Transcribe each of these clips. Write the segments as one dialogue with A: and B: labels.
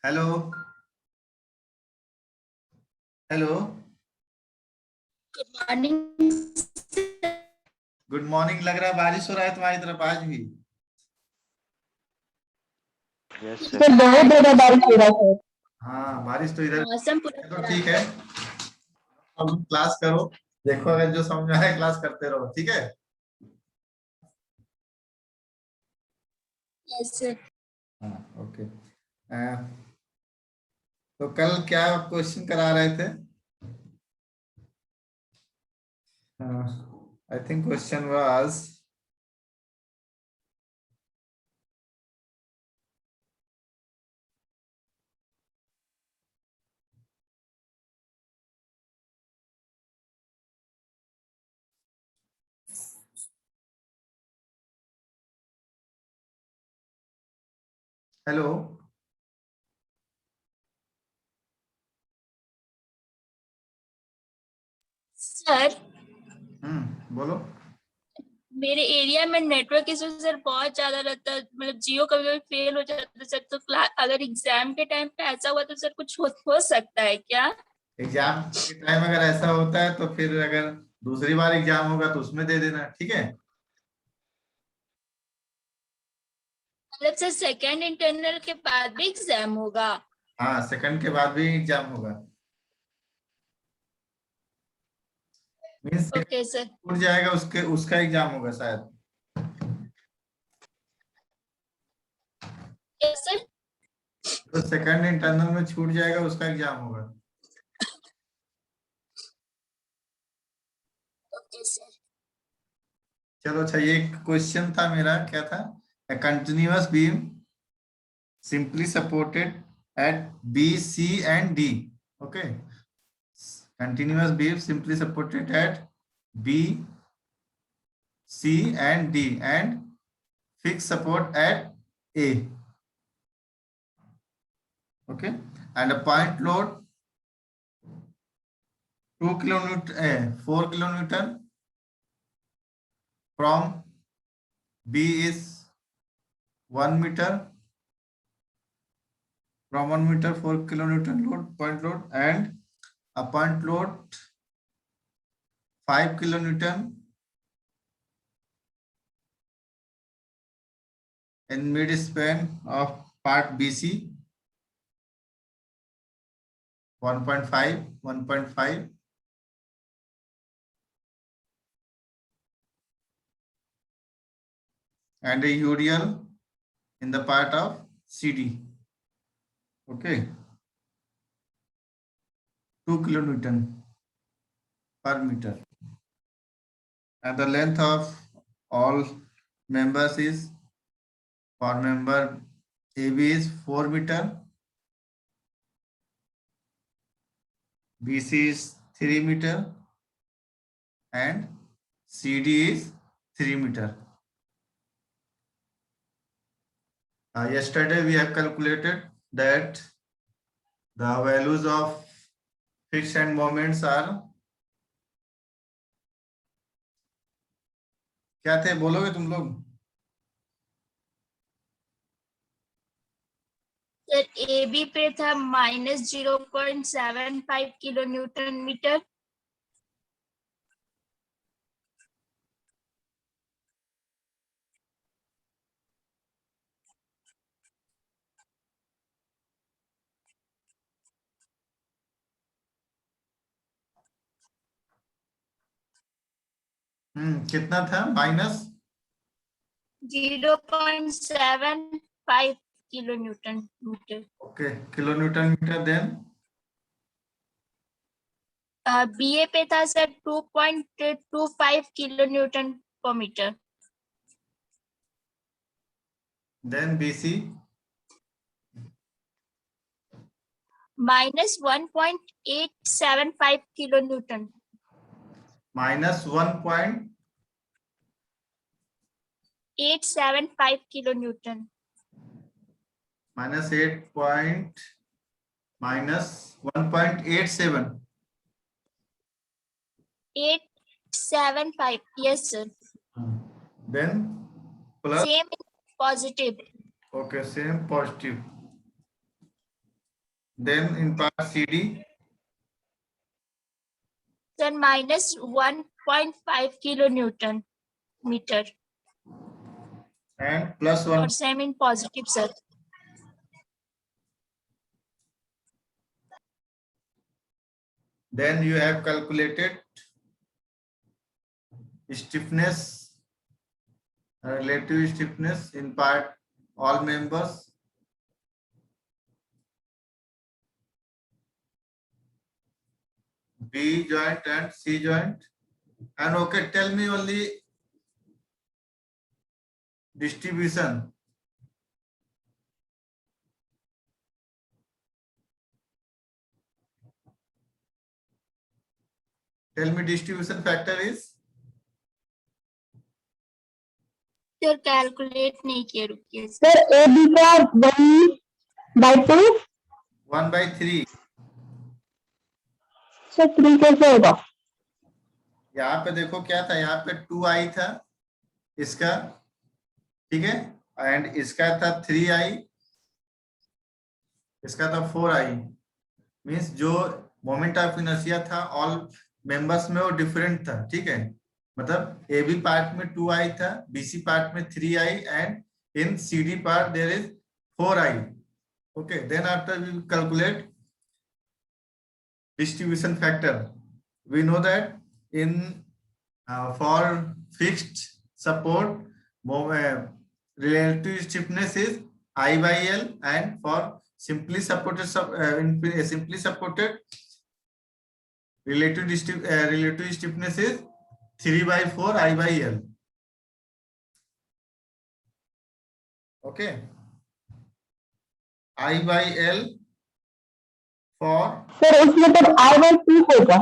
A: Hello hello.
B: Good morning.
A: Good morning. लग रहा है बारिश हो रहा है तुम्हारी तरफ आज भी।
C: सर बहुत ज्यादा बारिश हो रहा है।
A: हाँ, बारिश तो इधर
B: मौसम पूरा
A: तो
B: खराब
A: ठीक
B: है।
A: है। अब क्लास करो। देखो, अगर जो समझ में आए क्लास करते रहो, ठीक है।
B: यस।
A: हाँ, ओके। तो कल क्या क्वेश्चन करा रहे थे? I think question was hello.
B: Sir,
A: बोलो।
B: मेरे एरिया में नेटवर्क इशू सर बहुत ज्यादा रहता है, मतलब जियो कभी कभी फेल हो जाता है सर। तो क्लास अगर एग्जाम के टाइम पे ऐसा हुआ तो सर कुछ हो सकता है क्या?
A: एग्जाम के टाइम अगर ऐसा होता है तो फिर अगर दूसरी बार एग्जाम होगा तो उसमें दे देना, ठीक है।
B: मतलब सर सेकेंड इंटरनल के बाद भी एग्जाम होगा?
A: हाँ, सेकंड के बाद भी एग्जाम होगा। Means
B: okay sir.
A: छूट जाएगा, उसके उसका एग्जाम होगा शायद।
B: Yes sir.
A: तो सेकंड इंटरनल में छूट जाएगा, उसका एग्जाम होगा।
B: Okay sir.
A: चलो अच्छा, ये क्वेश्चन था मेरा, क्या था? A continuous beam simply supported at B C and D. Okay, continuous beam simply supported at B C and D and fix support at A. Okay, and a point load 2 kilonewton 4 kilonewton from B is 1 meter, from 1 meter 4 kilonewton load, point load, and a point load 5 kilonewton in mid span of part BC 1.5 and a UDL in the part of CD. Okay, 2 kilonewton per meter, and the length of all members is, for member AB is 4 meter, BC is 3 meter, and CD is 3 meter. Yesterday we have calculated that the values of fixed and moments are, क्या थे बोलोगे तुम लोग?
B: Sir A B पे था -0.75 kilo newton metre.
A: कितना था? Minus
B: 0.75 kilo newton metre.
A: Okay, kilo newton metre. Then
B: B A पे था sir 2.25 kilo newton per metre.
A: Then BC
B: -1.875 kilo newton.
A: -1.875
B: 875 kilo newton.
A: -1.87
B: 875, yes sir.
A: Then plus,
B: Same in positive.
A: Okay same positive. Then in part CD,
B: Sir, minus 1.5 kilonewton meter.
A: and plus
B: Or
A: 1.
B: same in positive, sir.
A: Then you have calculated stiffness, relative stiffness in part all members. B joint and C joint. And okay, tell me only distribution. Tell me distribution factor is
B: sir calculate नहीं किया, रुकिए
C: sir A B का 1/2
A: 1/3.
C: Sir 3 कैसे होगा?
A: यहाँ पे देखो क्या था, यहाँ पे 2i था इसका, ठीक है, एंड इसका था 3i, इसका था 4i. मीन्स जो मोमेंट ऑफ इनर्शिया था ऑल मेंबर्स में वो डिफरेंट था, ठीक है. मतलब ए बी पार्ट में 2i था, बीसी पार्ट में 3i, and in CD part there is 4i. Okay, then after we calculate distribution factor. We know that in for fixed support relative stiffness is I/L, and for simply supported simply supported relative stiffness is 3/4 I/L. Okay, I/L for
C: sir उसमें तो I/2 होगा.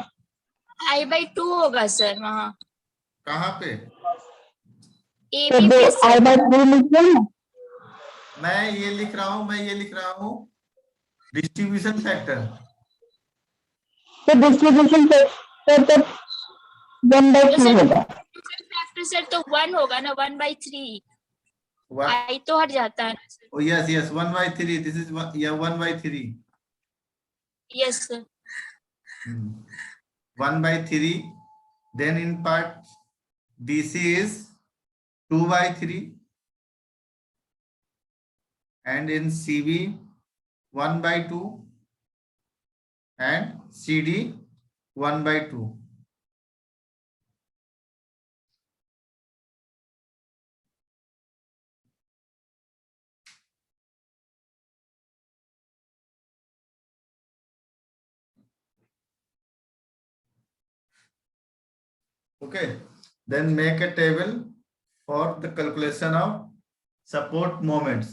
B: I/2 होगा sir वहाँ.
A: कहाँ पे?
B: ए
C: तो
B: B
C: दो
B: पे सर.
C: I/3 लिख लो ना.
A: मैं ये लिख रहा हूँ डिस्ट्रीब्यूशन फैक्टर.
C: तो डिस्ट्रीब्यूशन सर तो 1/3 होगा.
B: फैक्टर सर तो 1 होगा ना, 1/3. आई तो हट जाता है ना sir.
A: Oh yes, 1/3. This is 1/3.
B: Yes sir.
A: 1/3. Then in part DC is 2/3, and in CB 1/2, and CD 1/2. Okay, then make a table for the calculation of support moments.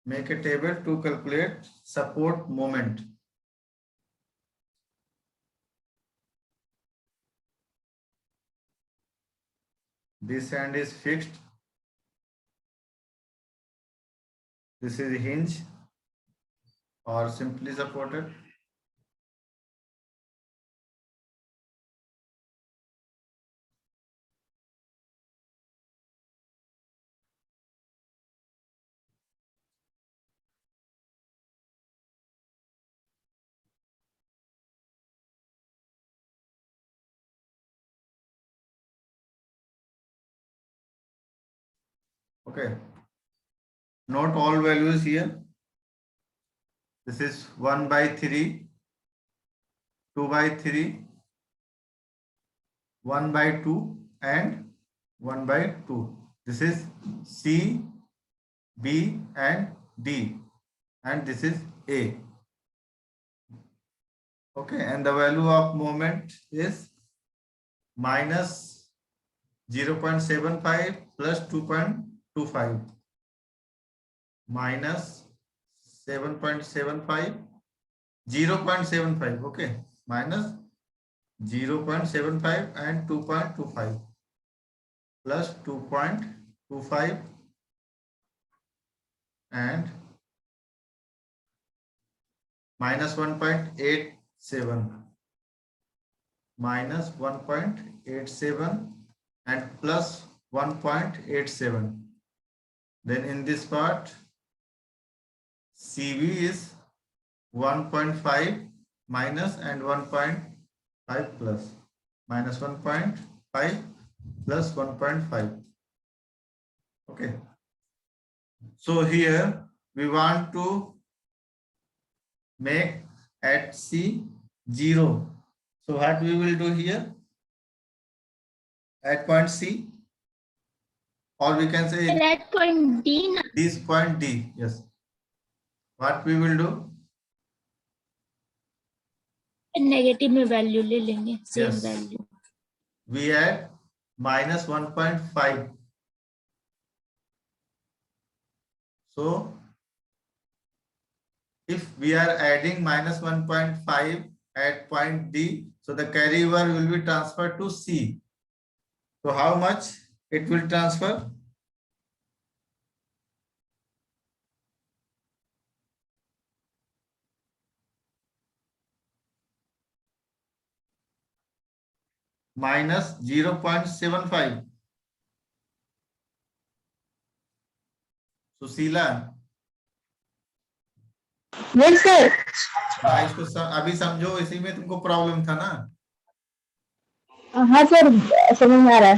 A: Make a table to calculate support moment. This hand is fixed. This is hinge or simply supported. Okay, note all values here. This is 1/3, 2/3, 1/2, and 1/2. This is C, B, and D, and this is A. Okay, and the value of moment is minus 0.75 plus 2.25, minus 7.75, 0.75. Okay, minus 0.75 and 2.25 plus 2.25 and minus 1.87, minus 1.87 and plus 1.87. Then in this part, CV is 1.5 minus and 1.5 plus, minus 1.5 plus 1.5. Okay. So here we want to make at C 0. So what we will do here at point C, or we can say
B: And at point D na.
A: this point D. Yes. What we will do?
B: Negative में value ले लेंगे same
A: Yes.
B: Value.
A: We add minus 1.5. So if we are adding minus 1.5 at point D, so the carry over will be transferred to C. So how much it will transfer? Minus 0.75. Sushila,
C: Yes, sir.
A: हाँ इसको अभी समझो, इसी में तुमको problem था ना.
C: हाँ सर, समझ में आ रहा है.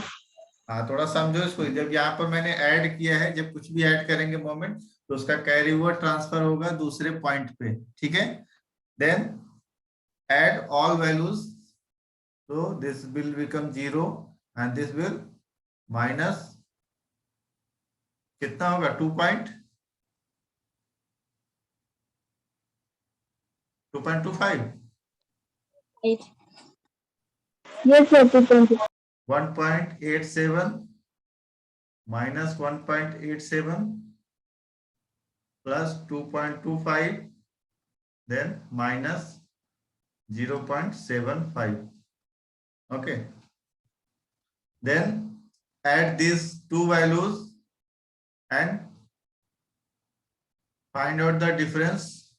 A: हाँ थोड़ा समझो इसको. जब यहाँ पर मैंने ऐड किया है, जब कुछ भी ऐड करेंगे मोमेंट, तो उसका कैरी ओवर ट्रांसफर होगा दूसरे पॉइंट पे. ठीक है. Then add all values, so this will become 0 and this will minus कितना होगा 2.25.
C: Yes, sir. 2.2.
A: 1.87 minus 1.87 plus 2.25, then minus 0.75. Okay. Then add these two values and find out the difference,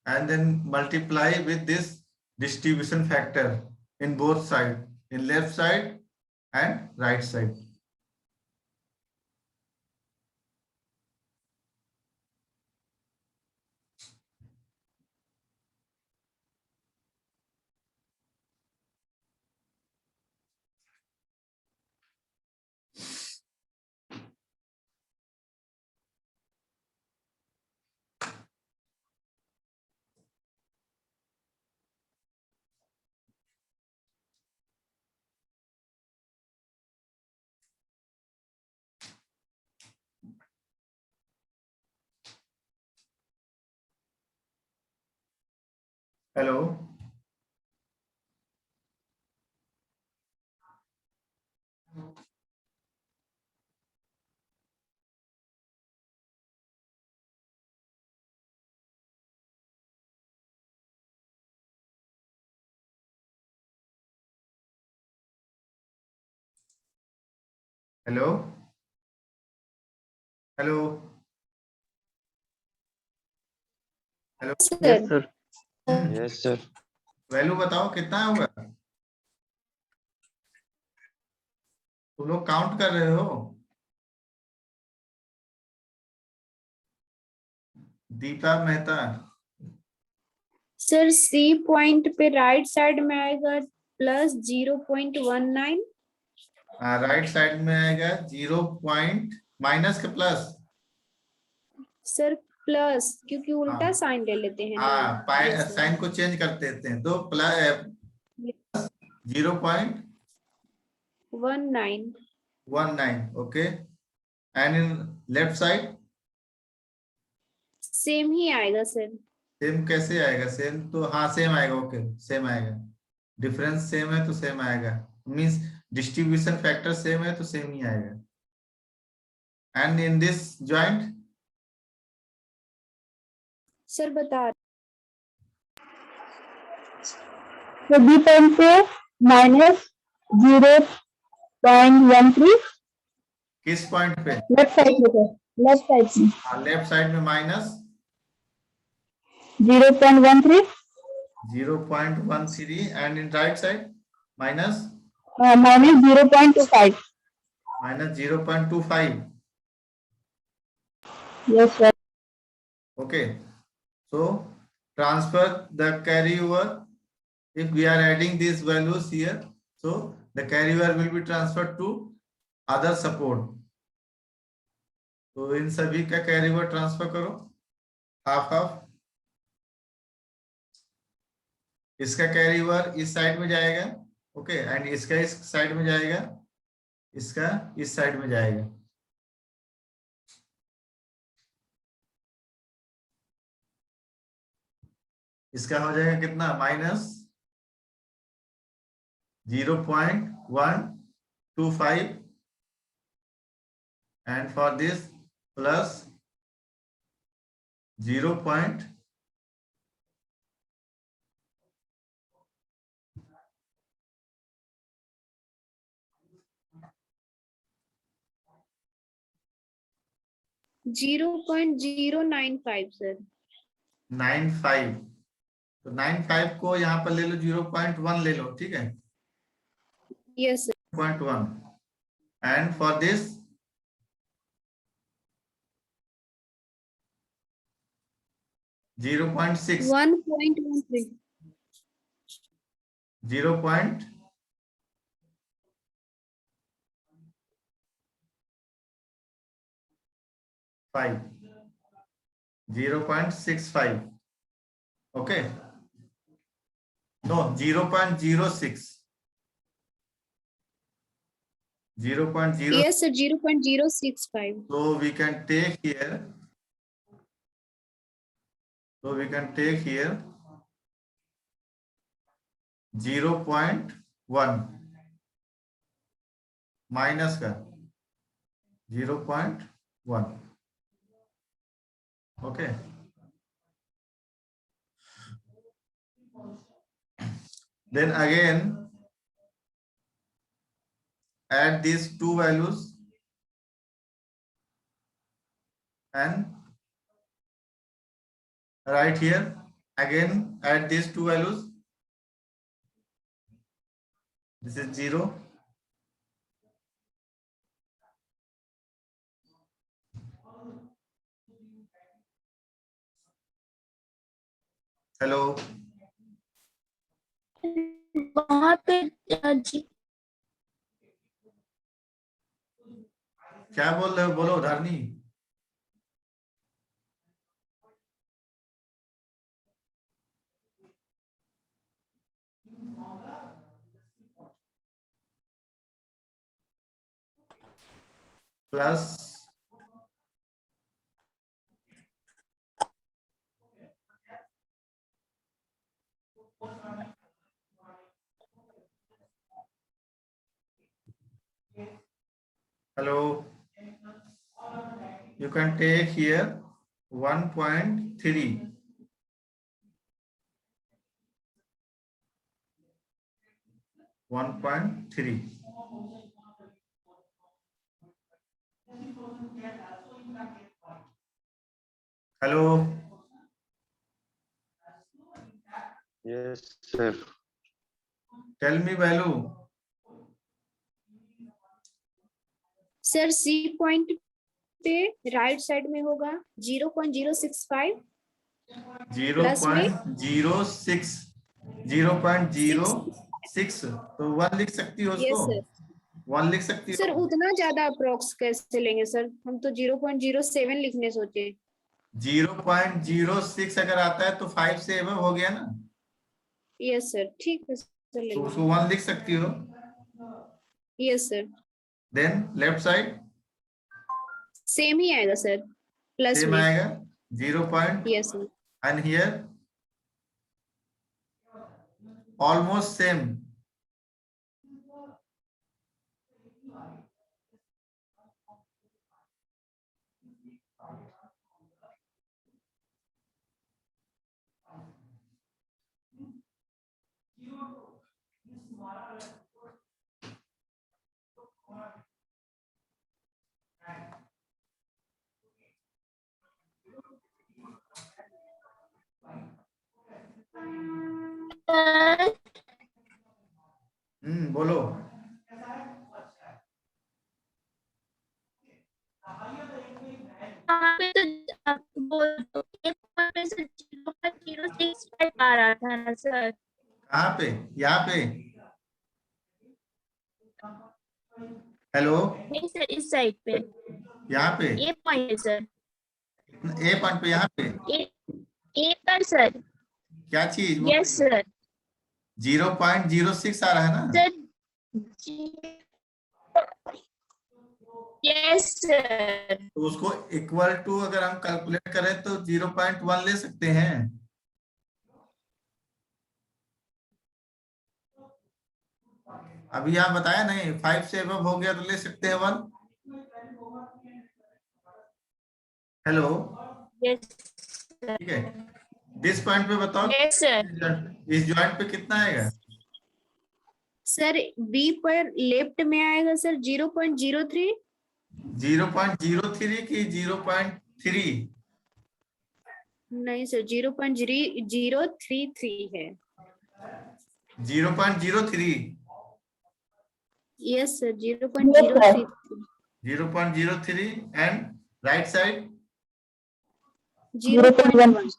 A: and then multiply with this distribution factor in both sides, in left side and right side. Hello. Hello. Hello. Hello.
D: Yes, sir.
A: Hmm.
D: Yes, sir.
A: Value बताओ कितना होगा. तुम लोग count कर रहे हो. Deepa Mehta.
E: Sir C point पे right side में आएगा प्लस 0.19.
A: राइट साइड में आएगा 0 पॉइंट माइनस के प्लस.
E: सर प्लस, क्योंकि उल्टा
A: हाँ.
E: साइन ले लेते हैं.
A: हाँ,
E: Yes, sir.
A: साइन को चेंज कर देते हैं. तो plus 0.19. Okay. And in left side
E: same ही आएगा सर.
A: सेम कैसे आएगा? सेम तो हाँ सेम आएगा. ओके सेम आएगा. डिफरेंस सेम है तो सेम आएगा. मींस डिस्ट्रीब्यूशन फैक्टर सेम है तो सेम ही आएगा. And in this joint
E: sir बता.
C: तो बी पॉइंट पे माइनस 0.13.
A: किस पॉइंट पे?
C: लेफ्ट साइड में. लेफ्ट साइड में
A: लेफ्ट साइड में minus
C: 0.13.
A: 0.13 and in right side minus
C: minus 0.25.
A: Minus 0.25.
C: Yes, sir.
A: Okay. So transfer the carry over. If we are adding these values here, so the carry over will be transferred to other support. तो इन सभी का carry over transfer करो half half. इसका carry over इस side में जाएगा. Okay and इसका इस साइड में जाएगा. इसका इस साइड में जाएगा. इसका हो जाएगा कितना minus 0.125 and for this plus 0.
E: 0.095 sir.
A: 95. तो 95 को यहाँ पर ले लो 0.1 ले लो. ठीक है.
E: Yes
A: 0.1 and for this 0.6.
E: 1.13.
A: 0.5. 0.65. Okay. No, 0.06. 0.0.
E: Yes sir, 0.065.
A: So we can take here. So we can take here 0.1 minus का 0.1. Okay. Then again add these two values and right here again add these two values. This is 0. Hello.
B: वहां पे जी
A: क्या बोल रहे हो बोलो Dharni. Plus hello. You can take here 1.3. 1.3. Hello.
D: Yes, sir.
A: Tell me value.
E: Sir C point पे right side में होगा 0.065.
A: 0.06. 0.06. तो 1 लिख सकती हो
E: यस
A: उसको.
E: सर.
A: 1 लिख सकती
E: सर
A: हो.
E: उतना ज्यादा अप्रोक्स कैसे लेंगे सर, हम तो 0.07 लिखने सोचे.
A: 0.06 अगर आता है तो 5 से एबव हो गया ना.
E: यस सर ठीक है सर
A: तो
E: लेंगे.
A: उसको 1 लिख सकती हो.
E: Yes sir.
A: Then left side
E: same ही आएगा सर प्लस
A: सेम
E: में.
A: आएगा 0.
E: Yes sir.
A: and here almost same. बोलो.
B: वहाँ पे तो आ रहा था ना सर।
A: कहाँ पे? यहाँ पे? हेलो,
B: नहीं सर, इस साइड पे।
A: यहाँ पे?
B: ये पॉइंट है सर।
A: ए पॉइंट पे, यहाँ पे?
B: ए ए पर सर।
A: क्या चीज वो?
B: Yes sir.
A: 0.06 आ रहा है ना?
B: Sir yes sir.
A: तो उसको इक्वल टू अगर हम कैलकुलेट करें तो 0.1 ले सकते हैं। अभी आप बताया नहीं, 5 से अबव हो गया तो ले सकते हैं 1। हेलो,
B: यस
A: ठीक है। दिस पॉइंट पे बताओ,
B: यस सर।
A: इस जॉइंट पे कितना आएगा?
E: सर बी पर लेफ्ट में आएगा सर 0.03।
A: 0.03 की 0.3?
E: नहीं सर 0.033 है।
A: 0.03?
E: Yes sir 0.033।
A: 0.03 and right side
E: 0.1।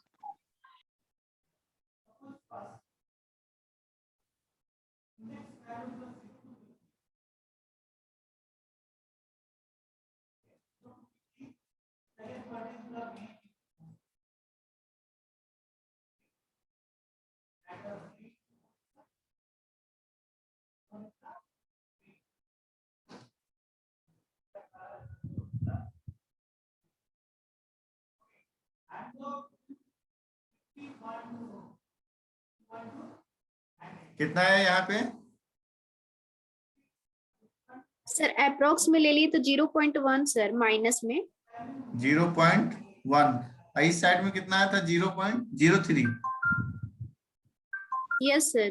A: कितना है यहाँ पे?
E: सर अप्रोक्स में ले लिए तो 0.1 सर, माइनस में।
A: 0.1। इस साइड में कितना आया था? 0.03।
E: Yes sir.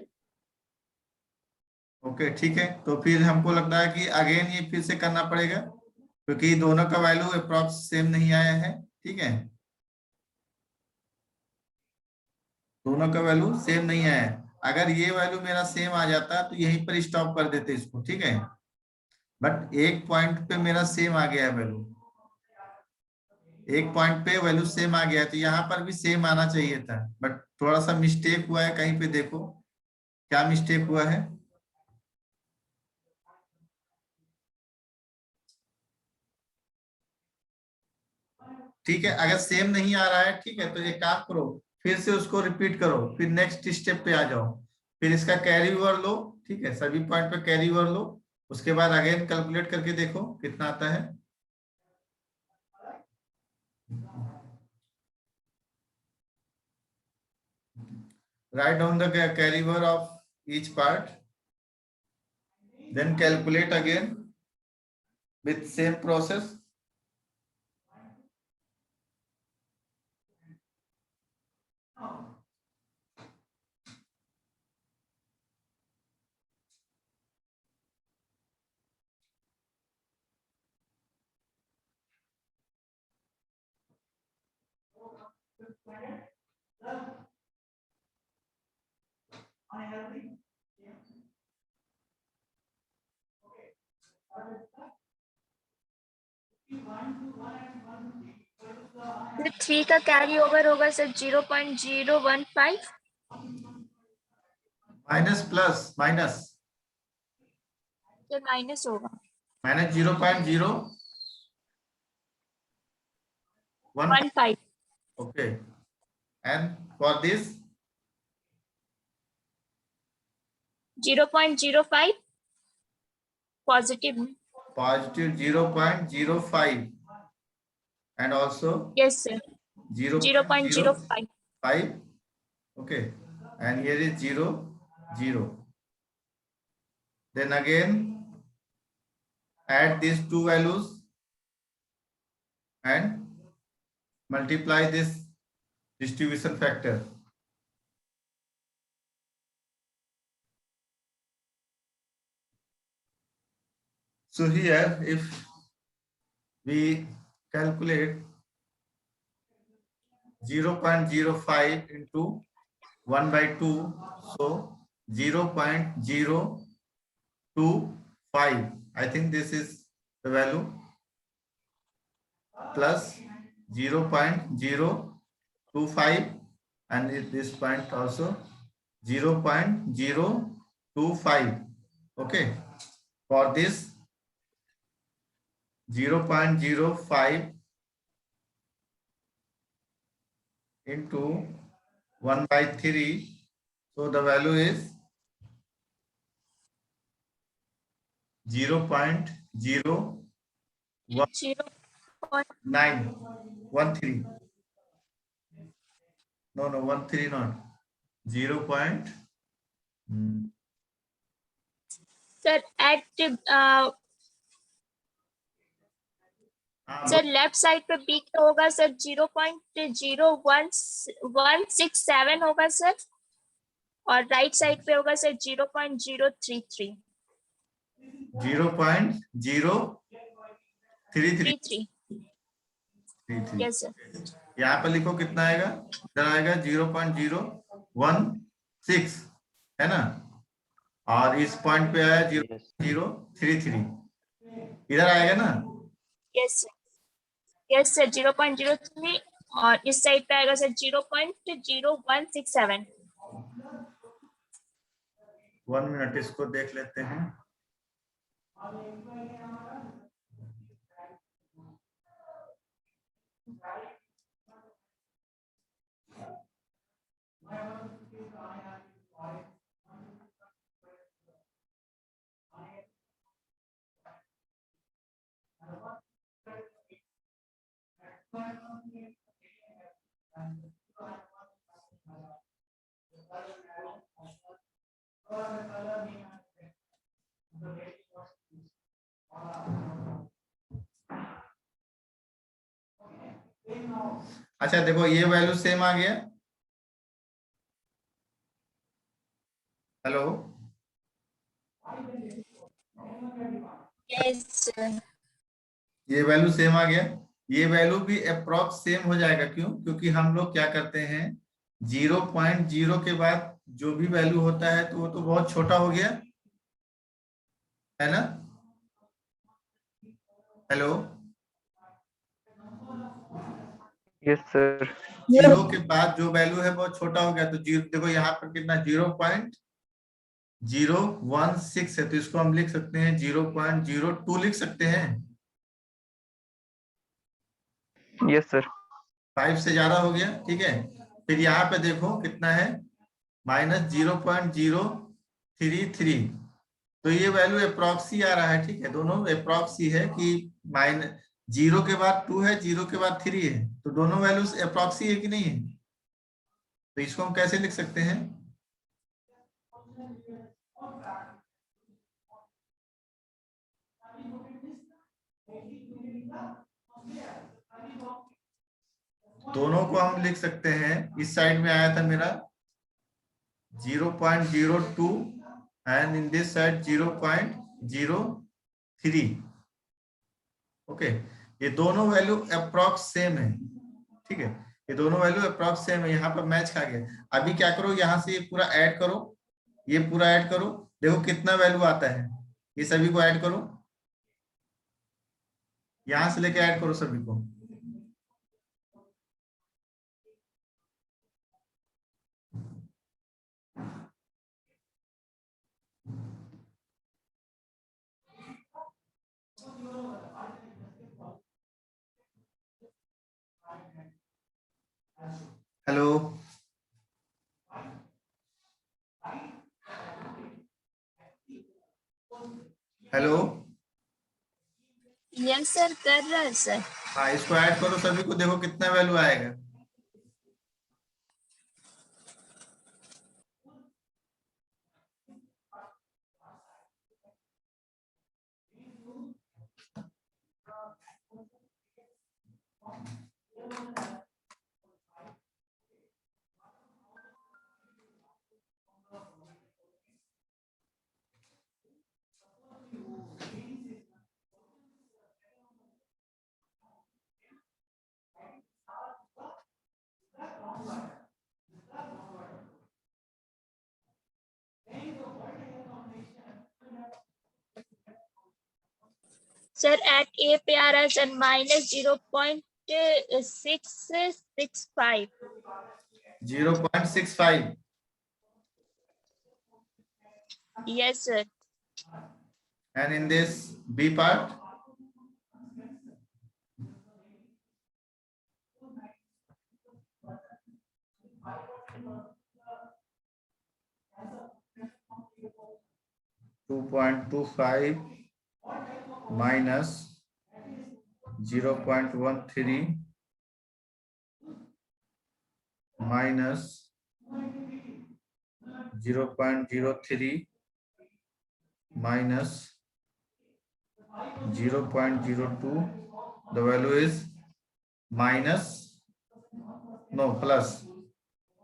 A: ओके, ठीक है। तो फिर हमको लगता है कि अगेन ये फिर से करना पड़ेगा, क्योंकि दोनों का वैल्यू अप्रॉक्स सेम नहीं आया है। ठीक है, दोनों का वैल्यू सेम नहीं आया है। अगर ये वैल्यू मेरा सेम आ जाता तो यहीं पर स्टॉप कर देते इसको, ठीक है। बट एक पॉइंट पे मेरा सेम आ गया है वैल्यू, एक पॉइंट पे वैल्यू सेम आ गया है, तो यहाँ पर भी सेम आना चाहिए था, बट थोड़ा सा मिस्टेक हुआ है कहीं पे। देखो क्या मिस्टेक हुआ है। ठीक है, अगर सेम नहीं आ रहा है, ठीक है, तो एक काम करो, फिर से उसको रिपीट करो, फिर नेक्स्ट स्टेप पे आ जाओ, फिर इसका कैरी ओवर लो। ठीक है, सभी पॉइंट पे कैरी ओवर लो, उसके बाद अगेन कैलकुलेट करके देखो कितना आता है। Write down the carry over of each part, then calculate again with same process.
B: Sir 3 का कैरी ओवर होगा sir 0.015।
A: Minus plus minus,
B: sir minus होगा।
A: Minus 0.015।
B: 15।
A: Okay, and for this
B: 0.05 positive.
A: positive 0.05 and also
B: yes sir
A: 0.05.
B: 0.05।
A: Okay, and here is 0, 0. Then again add these two values and multiply this distribution factor. So here if we calculate 0.05 into 1 by 2, so 0.025. I think this is the value, plus 0.025 and this point also 0.025. Okay, for this 0.05 into 1/3, so the value is 0.01913.
B: 0.13.
A: No, 13 not 0.
B: Sir, at sir left side पे B क्या होगा sir? 0.01167 होगा sir, और right side पे होगा sir 0.033.
A: 0.033.
B: Yes sir.
A: यहाँ पर लिखो कितना आएगा, इधर आएगा 0.016, है ना, और इस पॉइंट पे आया 0.033, इधर आएगा ना.
B: यस सर 0.03, और इस साइड पे आएगा सर 0.0167.
A: 1 मिनट इसको देख लेते हैं. अच्छा देखो, ये वैल्यू सेम आ गया. Hello,
B: yes sir.
A: ये वैल्यू सेम आ गया. ये वैल्यू भी अप्रॉक्स सेम हो जाएगा. क्यों? क्योंकि हम लोग क्या करते हैं, 0.0 के बाद जो भी वैल्यू होता है तो वो तो बहुत छोटा हो गया, है ना. Hello,
D: yes sir.
A: 0 के बाद जो वैल्यू है बहुत छोटा हो गया. तो जीरो देखो यहाँ पर कितना 0.016 है, तो इसको हम लिख सकते हैं 0.02 लिख सकते हैं.
D: Yes sir.
A: 5 से ज्यादा हो गया. ठीक है, फिर यहाँ पे देखो कितना है, -0.033. तो ये वैल्यू अप्रॉक्सी आ रहा है. ठीक है, दोनों अप्रॉक्सी है कि -0 के बाद 2 है, 0 के बाद 3 है, तो दोनों वैल्यूज अप्रॉक्सी है कि नहीं है. तो इसको हम कैसे लिख सकते हैं, दोनों को हम लिख सकते हैं. इस साइड में आया था मेरा 0.02 and in this side 0.03. Okay, ये दोनों वैल्यू अप्रॉक्स सेम है. ठीक है, ये दोनों वैल्यू अप्रॉक्स सेम है, यहाँ पर मैच खा गया. अभी क्या करो, यहाँ से ये पूरा ऐड करो, ये पूरा ऐड करो, देखो कितना वैल्यू आता है. ये सभी को ऐड करो, यहां से लेके ऐड करो सभी को. हेलो, हेलो,
B: यस सर, कर रहा है सर.
A: हाँ इसको ऐड करो सभी को, देखो कितना वैल्यू आएगा.
B: सर एट ए पे आ रहा है sir -0.665.
A: 0.65.
B: Yes, sir.
A: And in this B part, (2.25) minus 0.13 minus 0.03 minus 0.02. The value is minus, no, plus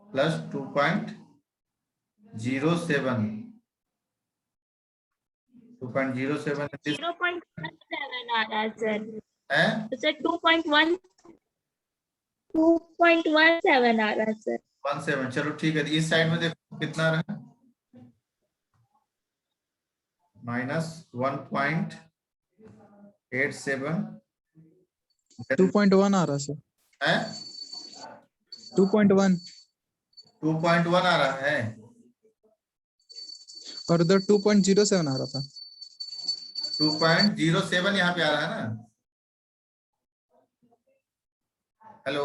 A: 2.07. 2.07 is
B: 0.17 आ रहा है सर।
A: है
B: तो सर 2.17 आ रहा है सर।
A: 17. चलो ठीक है, इस साइड में देखो कितना रहा, माइनस 1.87
F: 2.1 आ रहा सर,
A: है,
F: 2.1
A: 2.1 आ रहा है,
F: और उधर 2.07 आ रहा था।
A: 2.07 यहाँ पे आ रहा है ना। हेलो,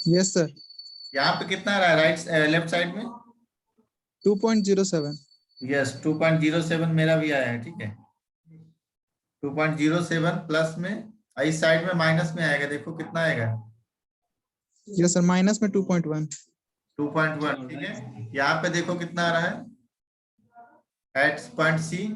F: यस सर,
A: यहाँ पे कितना आ रहा है राइट लेफ्ट साइड में?
F: 2.07।
A: यस, 2.07 मेरा भी आया है, ठीक है। 2.07 प्लस में, इस साइड में माइनस में आएगा, देखो कितना आएगा,
F: यस सर, माइनस में 2.1।
A: 2.1, ठीक है। यहाँ पे देखो कितना आ रहा है, एट पॉइंट सी,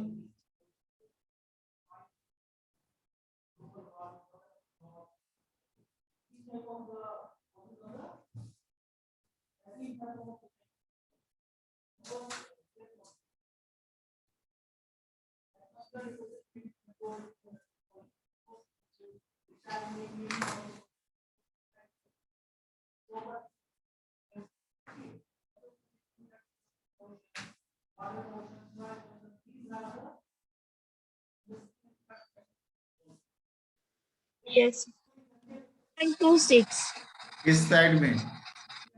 B: यस 0.26
A: इस साइड में,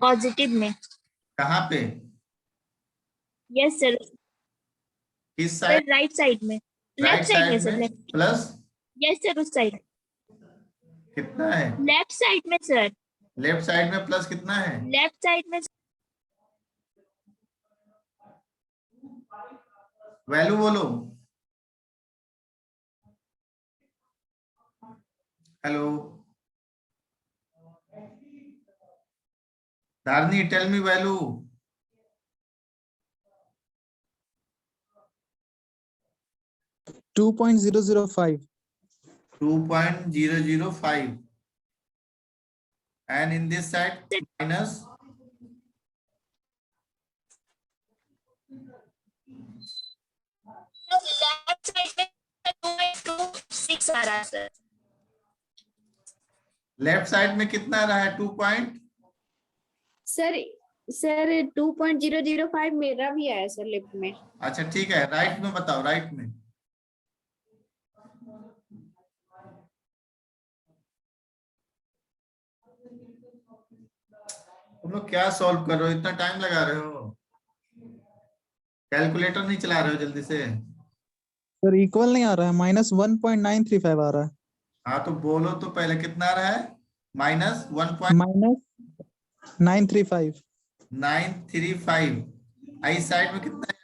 B: पॉजिटिव में।
A: कहाँ पे,
B: यस सर,
A: इस साइड,
B: राइट साइड में,
A: राइट
B: लेफ्ट साइड में
A: साइड
B: सर,
A: में प्लस
B: यस सर, उस साइड,
A: कितना है,
B: लेफ्ट साइड में सर,
A: लेफ्ट साइड में प्लस कितना है,
B: लेफ्ट साइड में।
A: वैल्यू बोलो। Hello Dharani, tell me value.
F: 2.005।
A: 2.005 and in this side minus
B: left side में 2.26 आ रहा है सर।
A: लेफ्ट साइड में कितना रहा है, 2 पॉइंट,
E: सर 2.005 मेरा भी आया सर लेफ्ट में।
A: अच्छा ठीक है, राइट में बताओ, राइट में। तुम लोग क्या सॉल्व कर रहे हो, इतना टाइम लगा रहे हो, कैलकुलेटर नहीं चला रहे हो जल्दी से।
F: सर इक्वल नहीं आ रहा है, -1.935 आ रहा है।
A: हाँ तो बोलो तो पहले कितना रहा है,
F: -935।
A: -935। इस साइड में कितना है,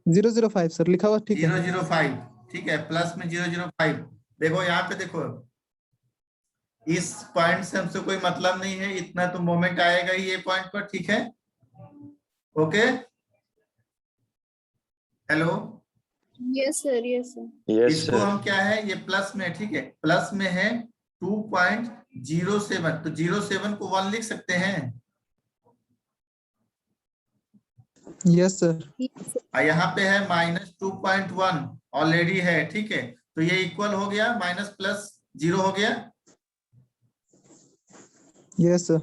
F: 005 सर लिखा हुआ ठीक है।
A: 2.005, ठीक है, प्लस में 005। देखो यहाँ पे देखो, इस पॉइंट से हमसे कोई मतलब नहीं है, इतना तो मोमेंट आएगा ही ये पॉइंट पर, ठीक है, okay. Hello,
E: yes sir, yes sir.
A: इसको हम क्या है, ये प्लस में है, ठीक है, प्लस में है 2.07, तो 07 को 1 लिख सकते हैं।
F: Yes sir.
A: यहाँ पे है -2.1 ऑलरेडी है, ठीक है, तो ये इक्वल हो गया, माइनस प्लस 0 हो गया,
F: यस सर।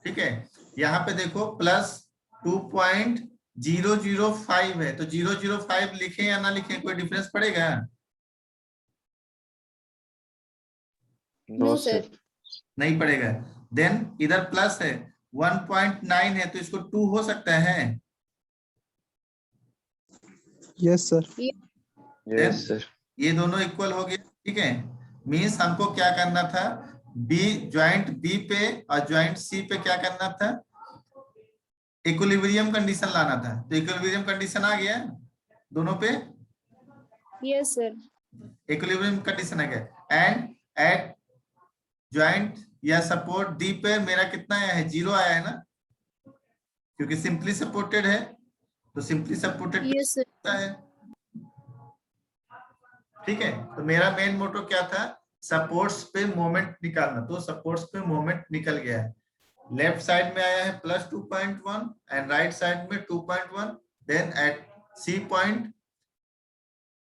A: ठीक है। यहाँ पे देखो प्लस 2.005 है, तो 005 लिखें या ना लिखें, कोई डिफरेंस पड़ेगा?
E: No sir.
A: नहीं पड़ेगा। देन इधर प्लस है 1.9 है तो इसको 2 हो सकता है।
F: Yes sir.
A: Then ये दोनों इक्वल हो गए, ठीक है। मीन्स हमको क्या करना था, बी ज्वाइंट बी पे और ज्वाइंट सी पे क्या करना था, इक्विलिब्रियम कंडीशन लाना था। तो इक्विलिब्रियम कंडीशन आ गया दोनों पे,
E: यस सर।
A: इक्विलिब्रियम कंडीशन आ गया। एंड एट ज्वाइंट या सपोर्ट डी पे मेरा कितना आया है, 0 आया है ना, क्योंकि सिंपली सपोर्टेड है तो सिंपली सपोर्टेड
E: यस सर।
A: है, ठीक है। तो मेरा मेन मोटो क्या था, सपोर्ट्स पे मोमेंट निकालना, तो सपोर्ट्स पे मोमेंट निकल गया है। लेफ्ट साइड में आया है +2.1 एंड राइट साइड में 2.1, then at C point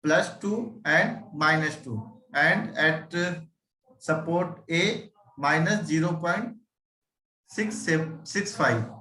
A: +2 and -2 and at support A -0.665।